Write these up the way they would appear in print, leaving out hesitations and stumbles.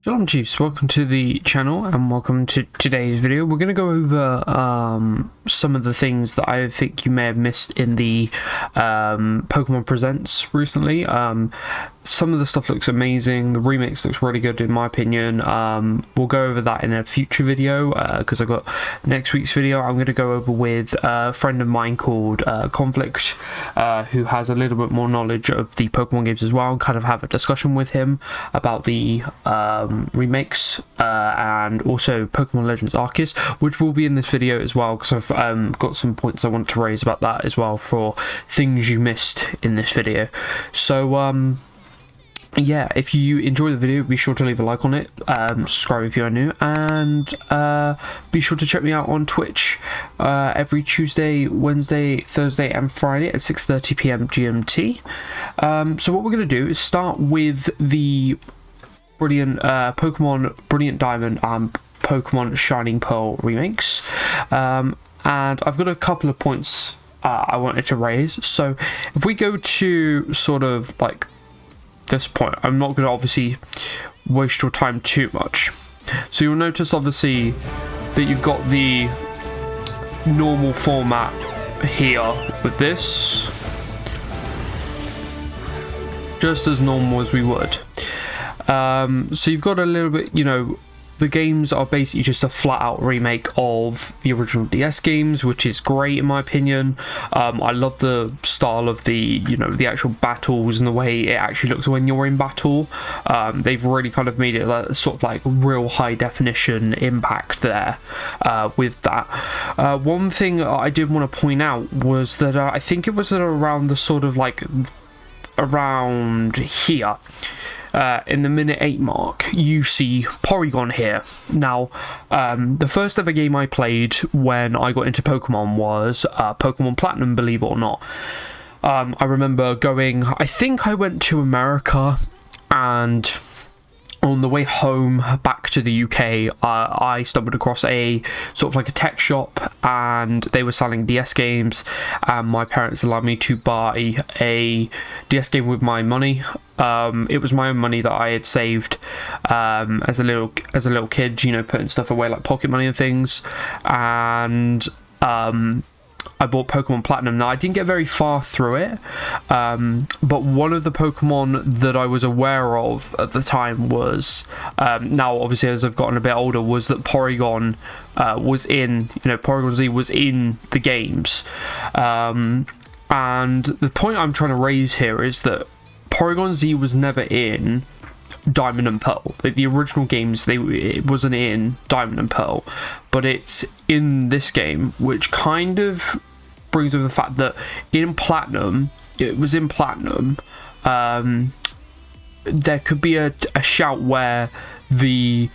Shalom Chiefs, welcome to the channel and welcome to today's video. We're going to go over some of the things that I think you may have missed in the Pokemon Presents recently. Some of the stuff looks amazing, the remix looks really good in my opinion. We'll go over that in a future video because I've got next week's video. I'm going to go over with a friend of mine called Conflict, who has a little bit more knowledge of the Pokemon games as well, and kind of have a discussion with him about the remakes and also Pokemon Legends Arceus, which will be in this video as well because I've got some points I want to raise about that as well for things you missed in this video. So yeah, if you enjoy the video, be sure to leave a like on it, subscribe if you are new, and be sure to check me out on Twitch every Tuesday, Wednesday, Thursday and Friday at 6:30 PM GMT. So what we're going to do is start with the brilliant Pokemon Brilliant Diamond and Pokemon Shining Pearl remakes, and I've got a couple of points I wanted to raise. So if we go to sort of like this point, I'm not going to obviously waste your time too much. So you'll notice obviously that you've got the normal format here with this, just as normal as we would. So you've got a little bit, you know, the games are basically just a flat out remake of the original DS games, which is great in my opinion. I love the style of the, you know, the actual battles and the way it actually looks when you're in battle. They've really kind of made it like, sort of like real high definition impact there with that. One thing I did want to point out was that I think it was at around the sort of like around here. In the minute 8 mark, you see Porygon here. Now, the first ever game I played when I got into Pokemon was Pokemon Platinum, believe it or not. I remember going, I think I went to America, and on the way home back to the UK, I stumbled across a sort of like a tech shop, and they were selling DS games, and my parents allowed me to buy a DS game with my money. It was my own money that I had saved as a little kid, you know, putting stuff away like pocket money and things, and I bought Pokemon Platinum. Now, I didn't get very far through it, but one of the Pokemon that I was aware of at the time was, now obviously as I've gotten a bit older, was that Porygon was in, you know, Porygon Z was in the games. And the point I'm trying to raise here is that Porygon Z was never in Diamond and Pearl. Like the original games, it wasn't in Diamond and Pearl, but it's in this game, which kind of brings up the fact that in Platinum, it was in Platinum, there could be a shout where the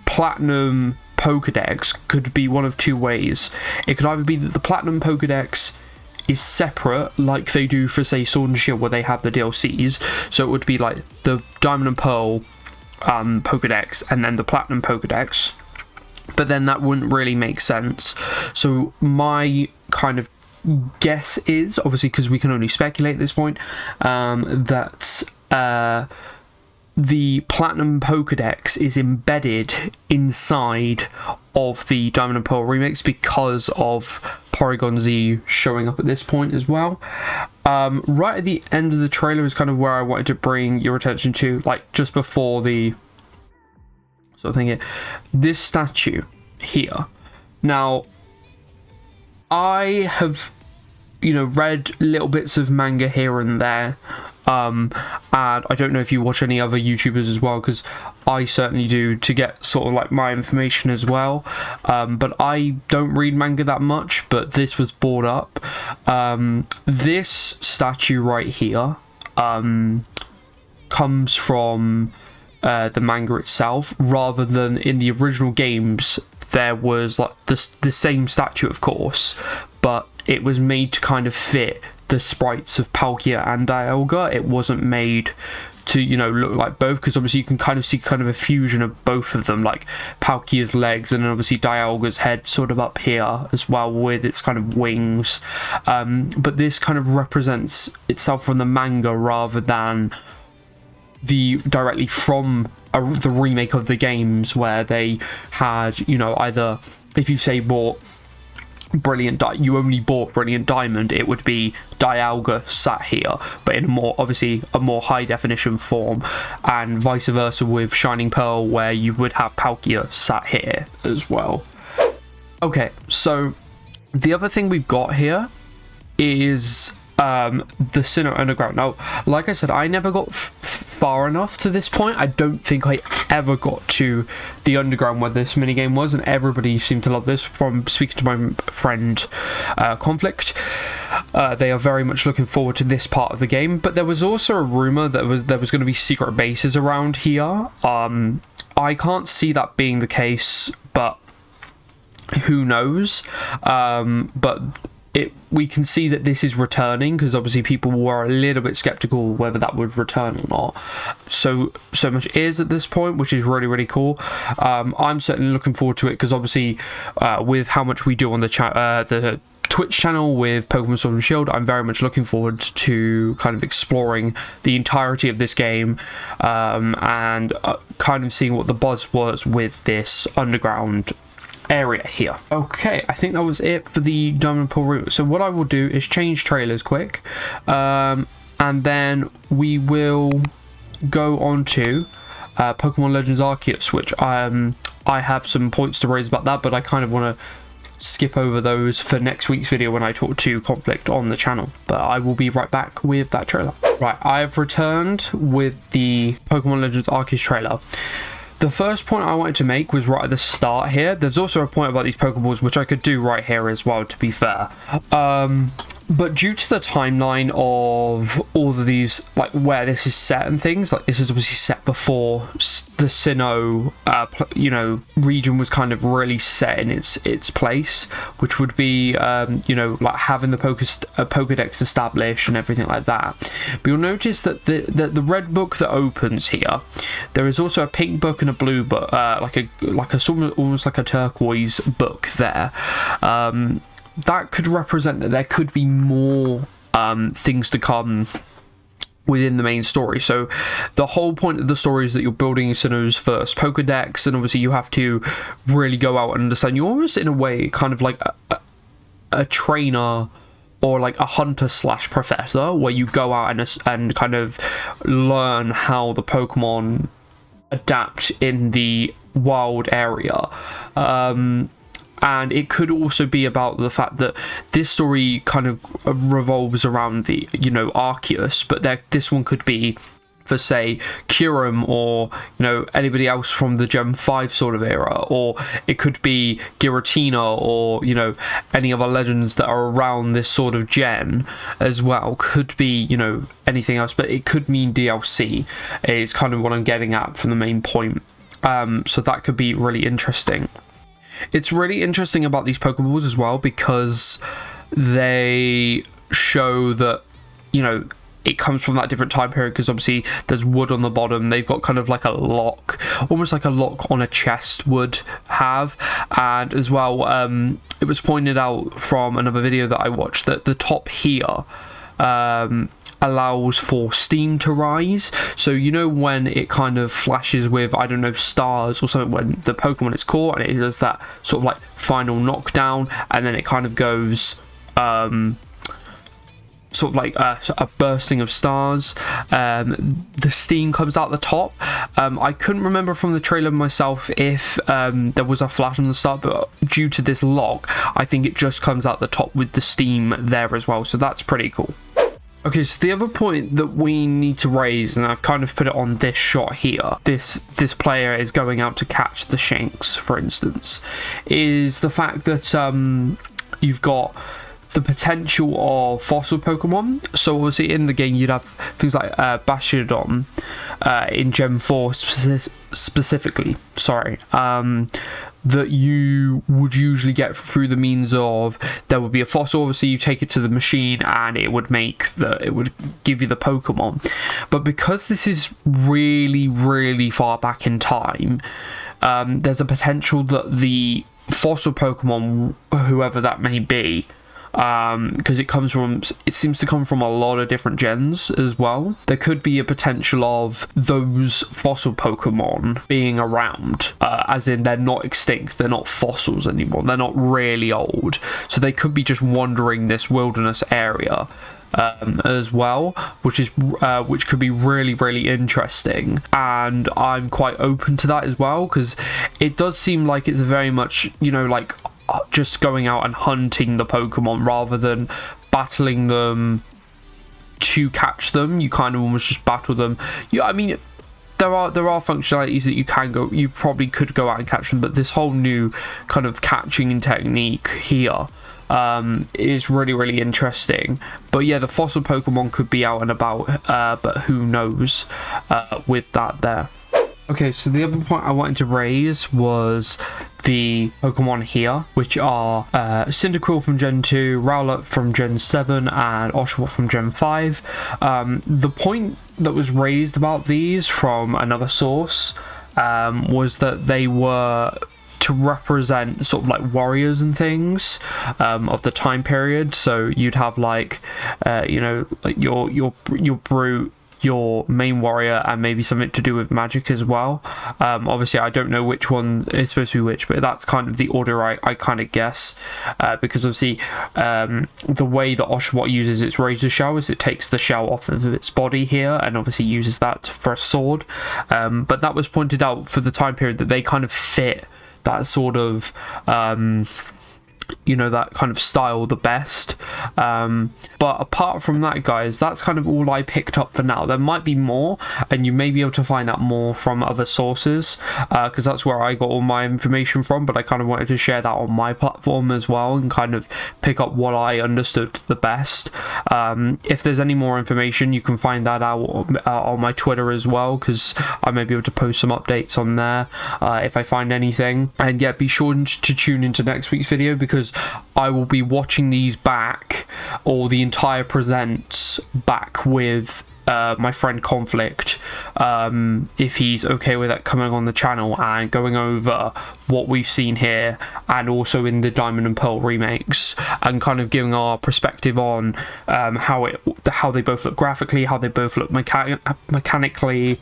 Platinum Pokedex could be one of two ways. It could either be that the Platinum Pokedex is separate, like they do for, say, Sword and Shield, where they have the DLCs. So it would be like the Diamond and Pearl Pokedex and then the Platinum Pokedex. But then that wouldn't really make sense. So my kind of guess is, obviously because we can only speculate at this point, that the Platinum Pokedex is embedded inside of the Diamond and Pearl remix because of Porygon Z showing up at this point as well. Right at the end of the trailer is kind of where I wanted to bring your attention to, like just before the sort of thing here. This statue here. Now, I have, you know, read little bits of manga here and there, and I don't know if you watch any other YouTubers as well, because I certainly do, to get sort of like my information as well, but I don't read manga that much, but this was brought up. This statue right here comes from the manga itself, rather than in the original games. There was like the same statue, of course, but it was made to kind of fit the sprites of Palkia and Dialga. It wasn't made to, you know, look like both, because obviously you can kind of see kind of a fusion of both of them, like Palkia's legs and then obviously Dialga's head sort of up here as well with its kind of wings. But this kind of represents itself from the manga rather than the directly from the remake of the games where they had, you know, either if you say bought you only bought Brilliant Diamond, it would be Dialga sat here, but in a more high definition form, and vice versa with Shining Pearl, where you would have Palkia sat here as well. Okay, so the other thing we've got here is the Sinnoh Underground. Now, like I said, I never got far enough to this point. I don't think I ever got to the Underground where this minigame was, and everybody seemed to love this. From speaking to my friend Conflict, they are very much looking forward to this part of the game. But there was also a rumor that there was going to be secret bases around here. I can't see that being the case, but who knows? But we can see that this is returning, because obviously people were a little bit skeptical whether that would return or not. So much is at this point, which is really cool. I'm certainly looking forward to it, because obviously with how much we do on the Twitch channel with Pokemon Sword and Shield, I'm very much looking forward to kind of exploring the entirety of this game, and kind of seeing what the buzz was with this underground area here. Okay, I think that was it for the Diamond Pearl route. So what I will do is change trailers quick, and then we will go on to Pokemon Legends Arceus, which I have some points to raise about that, but I kind of want to skip over those for next week's video when I talk to Conflict on the channel. But I will be right back with that trailer. Right, I've returned with the Pokemon Legends Arceus trailer. The first point I wanted to make was right at the start here. There's also a point about these Pokeballs, which I could do right here as well, to be fair. But due to the timeline of all of these, like where this is set and things, like this is obviously set before the Sinnoh, region was kind of really set in its place, which would be, like having the Pokedex established and everything like that. But you'll notice that the red book that opens here, there is also a pink book and a blue book, almost like a turquoise book there. That could represent that there could be more things to come within the main story. So the whole point of the story is that you're building Sinnoh's first Pokedex, and obviously you have to really go out and understand. You're almost in a way kind of like a trainer or like a hunter / professor, where you go out and kind of learn how the Pokemon adapt in the wild area. And it could also be about the fact that this story kind of revolves around the, Arceus, but this one could be for, say, Kyurem or, anybody else from the Gen 5 sort of era, or it could be Giratina or, any other legends that are around this sort of gen as well. Could be, anything else, but it could mean DLC is kind of what I'm getting at from the main point. So that could be really interesting. It's really interesting about these Pokeballs as well, because they show that, it comes from that different time period, because obviously there's wood on the bottom. They've got kind of like a lock, almost like a lock on a chest would have. And as well, it was pointed out from another video that I watched that the top here allows for steam to rise. So when it kind of flashes with, I don't know, stars or something, when the Pokemon is caught and it does that sort of like final knockdown, and then it kind of goes sort of like a bursting of stars. The steam comes out the top. I couldn't remember from the trailer myself if there was a flash on the start, but due to this lock, I think it just comes out the top with the steam there as well. So that's pretty cool. Okay, so the other point that we need to raise, and I've kind of put it on this shot here, this player is going out to catch the Shanks, for instance, is the fact that you've got the potential of fossil Pokemon. So obviously in the game you'd have things like Bastiodon in Gen 4 specifically, that you would usually get through the means of, there would be a fossil, obviously you take it to the machine and it would give you the Pokemon. But because this is really far back in time, there's a potential that the fossil Pokemon, whoever that may be, because it seems to come from a lot of different gens as well. There could be a potential of those fossil Pokemon being around, as in they're not extinct, they're not fossils anymore, they're not really old, so they could be just wandering this wilderness area as well, which could be really, really interesting, and I'm quite open to that as well, because it does seem like it's very much, you know, like just going out and hunting the Pokemon rather than battling them to catch them. You kind of almost just battle them. I mean, there are functionalities that you probably could go out and catch them, but this whole new kind of catching technique here is really, really interesting. But yeah, the fossil Pokemon could be out and about, but who knows with that there. Okay, so the other point I wanted to raise was the Pokemon here, which are Cinderquil from Gen 2, Rowlet from Gen 7, and Oshawott from Gen 5. The point that was raised about these from another source was that they were to represent sort of like warriors and things of the time period. So you'd have like you know, like your brute, your main warrior, and maybe something to do with magic as well. Obviously I don't know which one is supposed to be which, but that's kind of the order I kind of guess, because obviously the way that Oshawott uses its razor shell is it takes the shell off of its body here and obviously uses that for a sword, but that was pointed out for the time period that they kind of fit that sort of you know, that kind of style the best. But apart from that, guys, that's kind of all I picked up for now. There might be more, and you may be able to find out more from other sources, because that's where I got all my information from, but I kind of wanted to share that on my platform as well and kind of pick up what I understood the best. If there's any more information, you can find that out on my Twitter as well, because I may be able to post some updates on there if I find anything. And yeah, be sure to tune into next week's video, because I will be watching these back, or the entire presents back, with my friend Conflict, if he's okay with that, coming on the channel and going over what we've seen here and also in the Diamond and Pearl remakes, and kind of giving our perspective on how they both look graphically, how they both look mechanically,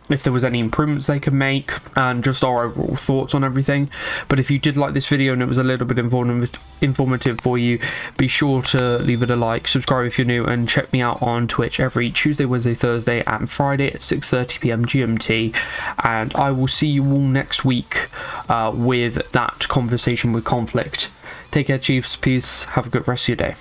if there was any improvements they could make, and just our overall thoughts on everything. But if you did like this video and it was a little bit informative for you, be sure to leave it a like, subscribe if you're new, and check me out on Twitch every Tuesday, Wednesday, Thursday and Friday at 6:30 PM GMT, and I will see you all next week with that conversation with Conflict. Take care, Chiefs, peace, have a good rest of your day.